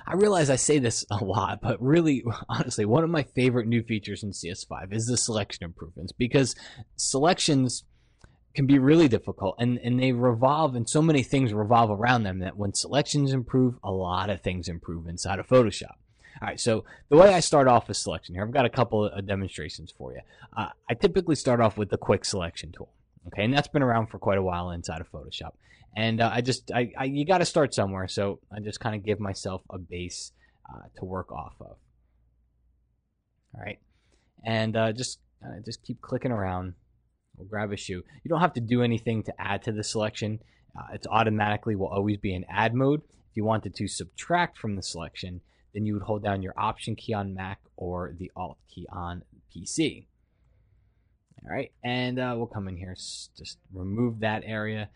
I realize I say this a lot, but really, honestly, one of my favorite new features in CS5 is the selection improvements, because selections can be really difficult, and they revolve, and so many things revolve around them that when selections improve, a lot of things improve inside of Photoshop. All right, so the way I start off with selection here, I've got a couple of demonstrations for you. I typically start off with the quick selection tool, okay, and that's been around for quite a while inside of Photoshop. And you got to start somewhere, so I just kind of give myself a base to work off of. All right, and just keep clicking around. We'll grab a shoe. You don't have to do anything to add to the selection. It's automatically will always be in add mode. If you wanted to subtract from the selection, then you would hold down your Option key on Mac or the Alt key on PC. All right, and we'll come in here, just remove that area.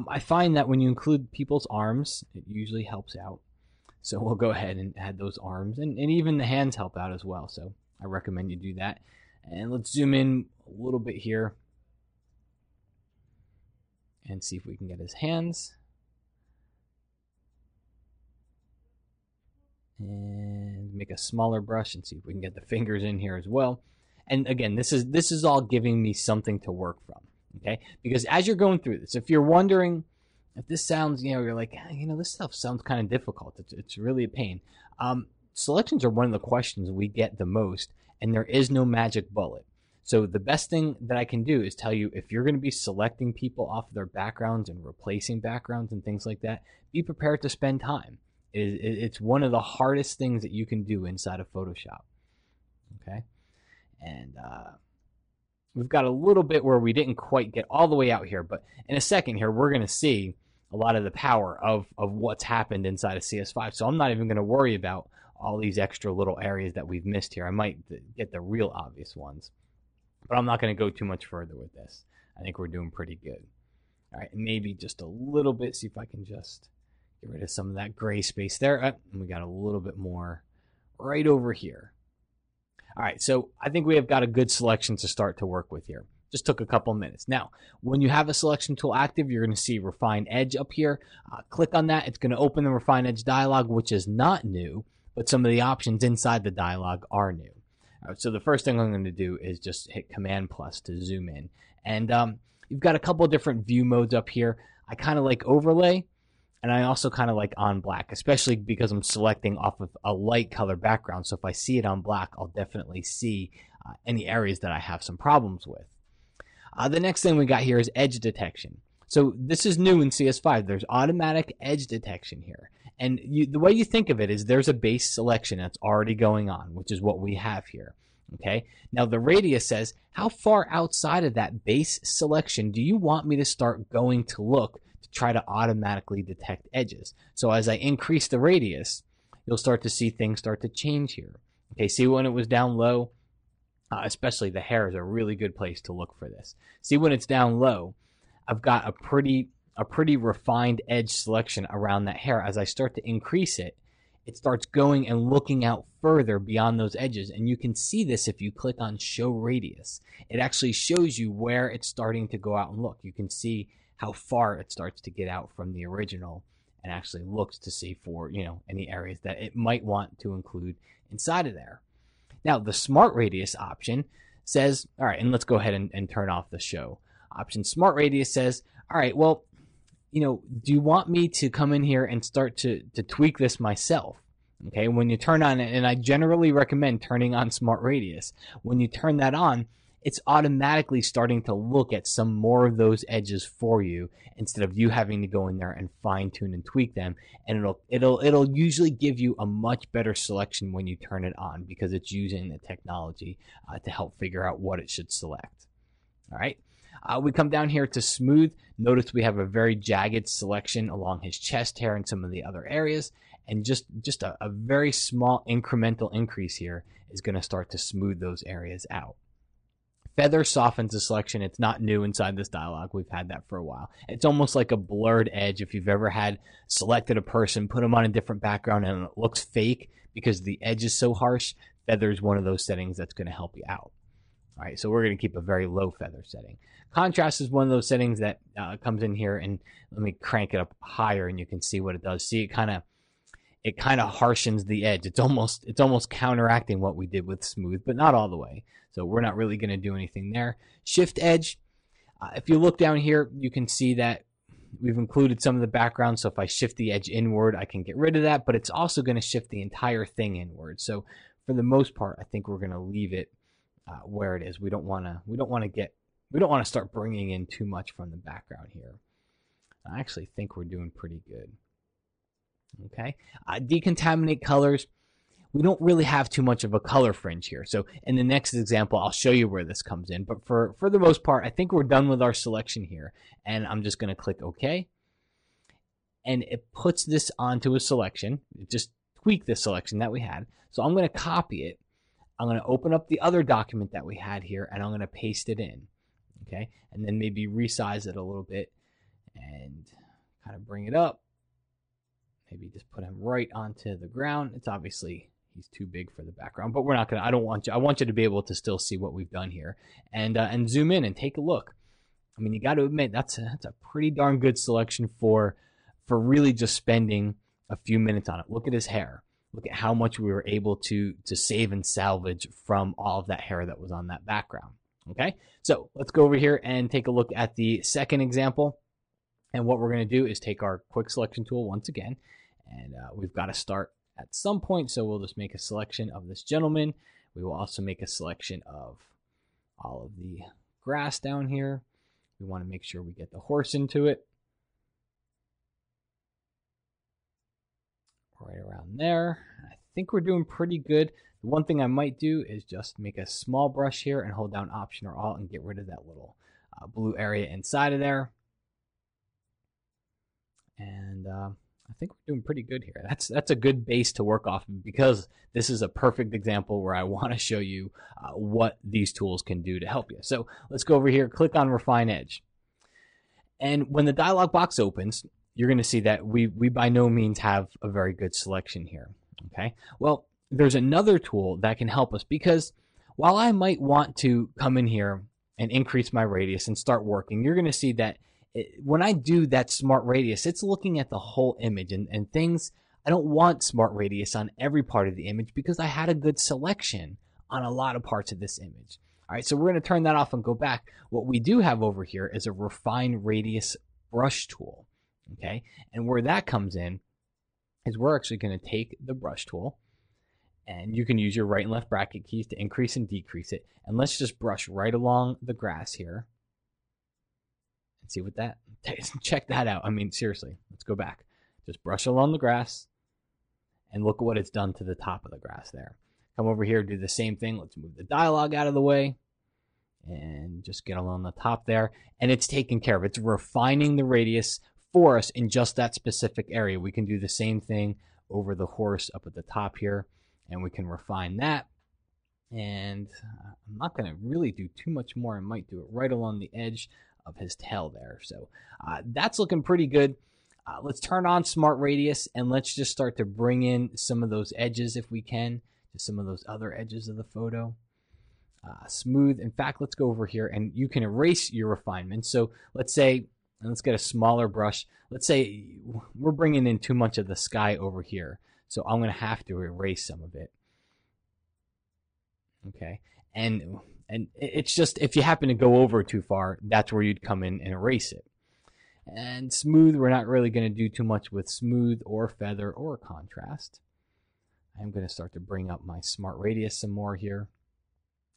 I find that when you include people's arms, it usually helps out. So we'll go ahead and add those arms, and even the hands help out as well. So I recommend you do that. And let's zoom in a little bit here and see if we can get his hands. And make a smaller brush and see if we can get the fingers in here as well. And again, this is all giving me something to work from, okay? Because as you're going through this, if you're wondering if this sounds, you're like, this stuff sounds kind of difficult. It's really a pain. Selections are one of the questions we get the most, and there is no magic bullet. So the best thing that I can do is tell you, if you're going to be selecting people off of their backgrounds and replacing backgrounds and things like that, be prepared to spend time. It's one of the hardest things that you can do inside of Photoshop. Okay, and we've got a little bit where we didn't quite get all the way out here, but in a second here, we're going to see a lot of the power of what's happened inside of CS5. So I'm not even going to worry about all these extra little areas that we've missed here. I might get the real obvious ones, but I'm not going to go too much further with this. I think we're doing pretty good. All right, maybe just a little bit, see if I can just get rid of some of that gray space there. And we got a little bit more right over here. All right, so I think we have got a good selection to start to work with here. Just took a couple minutes. Now, when you have a selection tool active, you're going to see Refine Edge up here. Click on that. It's going to open the Refine Edge dialog, which is not new, but some of the options inside the dialog are new. All right, so the first thing I'm going to do is just hit Command plus to zoom in. And you've got a couple of different view modes up here. I kind of like overlay, and I also kind of like on black, especially because I'm selecting off of a light color background. So if I see it on black, I'll definitely see any areas that I have some problems with. The next thing we got here is edge detection. So this is new in CS5. There's automatic edge detection here. And the way you think of it is there's a base selection that's already going on, which is what we have here. Okay. Now the radius says, how far outside of that base selection do you want me to start going to look to try to automatically detect edges? So as I increase the radius, you'll start to see things start to change here. Okay. See when it was down low? Especially the hair is a really good place to look for this. See when it's down low, I've got a pretty refined edge selection around that hair. As I start to increase it, it starts going and looking out further beyond those edges. And you can see this if you click on Show Radius. It actually shows you where it's starting to go out and look. You can see how far it starts to get out from the original and actually looks to see for, any areas that it might want to include inside of there. Now, the Smart Radius option says, all right, and let's go ahead and turn off the show option. Smart Radius says, all right, well, do you want me to come in here and start to tweak this myself? Okay, when you turn on it, and I generally recommend turning on Smart Radius. When you turn that on, it's automatically starting to look at some more of those edges for you instead of you having to go in there and fine tune and tweak them. And it'll usually give you a much better selection when you turn it on because it's using the technology to help figure out what it should select. All right. We come down here to smooth. Notice we have a very jagged selection along his chest hair and some of the other areas. And just a very small incremental increase here is going to start to smooth those areas out. Feather softens the selection. It's not new inside this dialog. We've had that for a while. It's almost like a blurred edge. If you've ever had selected a person, put them on a different background, and it looks fake because the edge is so harsh, feather is one of those settings that's going to help you out. All right, so we're going to keep a very low feather setting. Contrast is one of those settings that comes in here, and let me crank it up higher, and you can see what it does. See, it kind of harshens the edge. It's almost counteracting what we did with smooth, but not all the way. So we're not really going to do anything there. Shift edge. If you look down here, you can see that we've included some of the background. So if I shift the edge inward, I can get rid of that, but it's also going to shift the entire thing inward. So for the most part, I think we're going to leave it where it is. We don't want to start bringing in too much from the background here. I actually think we're doing pretty good. Okay, decontaminate colors. We don't really have too much of a color fringe here. So in the next example, I'll show you where this comes in. But for the most part, I think we're done with our selection here. And I'm just going to click OK. And it puts this onto a selection. It just tweaked the selection that we had. So I'm going to copy it. I'm going to open up the other document that we had here, and I'm going to paste it in. Okay, and then maybe resize it a little bit and kind of bring it up. Maybe just put him right onto the ground. It's obviously, he's too big for the background, but we're not going to, I want you to be able to still see what we've done here and zoom in and take a look. I mean, you got to admit, that's a pretty darn good selection for really just spending a few minutes on it. Look at his hair. Look at how much we were able to save and salvage from all of that hair that was on that background. Okay, so let's go over here and take a look at the second example. And what we're going to do is take our quick selection tool once again. And we've got to start at some point, so we'll just make a selection of this gentleman. We will also make a selection of all of the grass down here. We want to make sure we get the horse into it. Right around there. I think we're doing pretty good. The one thing I might do is just make a small brush here and hold down Option or Alt and get rid of that little blue area inside of there. And I think we're doing pretty good here. That's a good base to work off of, because this is a perfect example where I want to show you what these tools can do to help you. So let's go over here, click on Refine Edge. And when the dialog box opens, you're going to see that we by no means have a very good selection here. Okay, well, there's another tool that can help us, because while I might want to come in here and increase my radius and start working, you're going to see that when I do that smart radius, it's looking at the whole image and things. I don't want smart radius on every part of the image because I had a good selection on a lot of parts of this image. All right, so we're going to turn that off and go back. What we do have over here is a refine radius brush tool. Okay, and where that comes in is we're actually going to take the brush tool, and you can use your right and left bracket keys to increase and decrease it. And let's just brush right along the grass here. And see what that, check that out. I mean, seriously, let's go back. Just brush along the grass and look at what it's done to the top of the grass there. Come over here, do the same thing. Let's move the dialog out of the way and just get along the top there. And it's taken care of. It's refining the radius for us in just that specific area. We can do the same thing over the horse up at the top here, and we can refine that. And I'm not going to really do too much more. I might do it right along the edge of his tail there. So that's looking pretty good. Let's turn on Smart Radius, and let's just start to bring in some of those edges if we can, just some of those other edges of the photo. Smooth. In fact, let's go over here, and you can erase your refinement. So let's say, and let's get a smaller brush. Let's say we're bringing in too much of the sky over here. So I'm going to have to erase some of it. Okay. And it's just, if you happen to go over too far, that's where you'd come in and erase it. And smooth, we're not really going to do too much with smooth or feather or contrast. I'm going to start to bring up my Smart Radius some more here.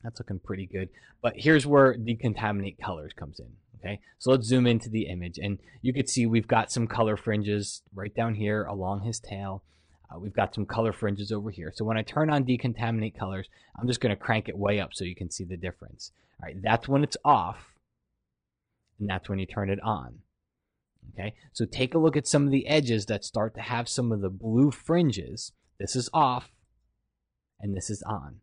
That's looking pretty good. But here's where decontaminate colors comes in. Okay, so let's zoom into the image, and you can see we've got some color fringes right down here along his tail. We've got some color fringes over here. So when I turn on decontaminate colors, I'm just going to crank it way up so you can see the difference. All right, that's when it's off, and that's when you turn it on. Okay, so take a look at some of the edges that start to have some of the blue fringes. This is off, and this is on.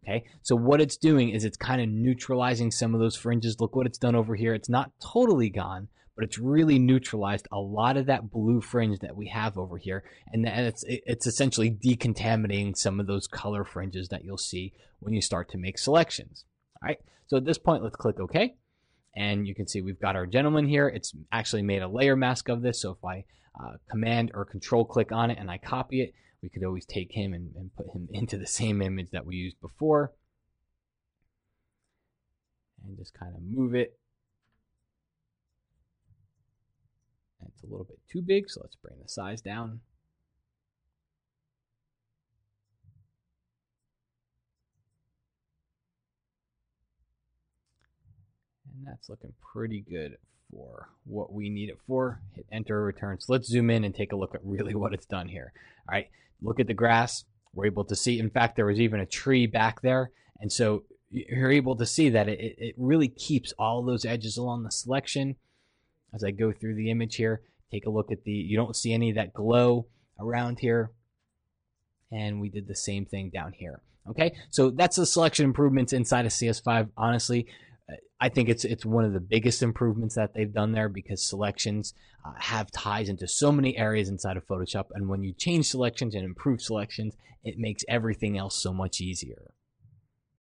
Okay, so what it's doing is it's kind of neutralizing some of those fringes. Look what it's done over here. It's not totally gone, but it's really neutralized a lot of that blue fringe that we have over here. And it's essentially decontaminating some of those color fringes that you'll see when you start to make selections. All right, so at this point, let's click OK. And you can see we've got our gentleman here. It's actually made a layer mask of this. So if I Command or Control click on it and I copy it, we could always take him and put him into the same image that we used before. And just kind of move it. And it's a little bit too big, so let's bring the size down. And that's looking pretty good for what we need it for. Hit enter, return. So let's zoom in and take a look at really what it's done here. All right, look at the grass. We're able to see, in fact, there was even a tree back there. And so you're able to see that it really keeps all those edges along the selection. As I go through the image here, take a look at you don't see any of that glow around here. And we did the same thing down here. Okay, so that's the selection improvements inside of CS5. Honestly, I think it's one of the biggest improvements that they've done there, because selections have ties into so many areas inside of Photoshop. And when you change selections and improve selections, it makes everything else so much easier.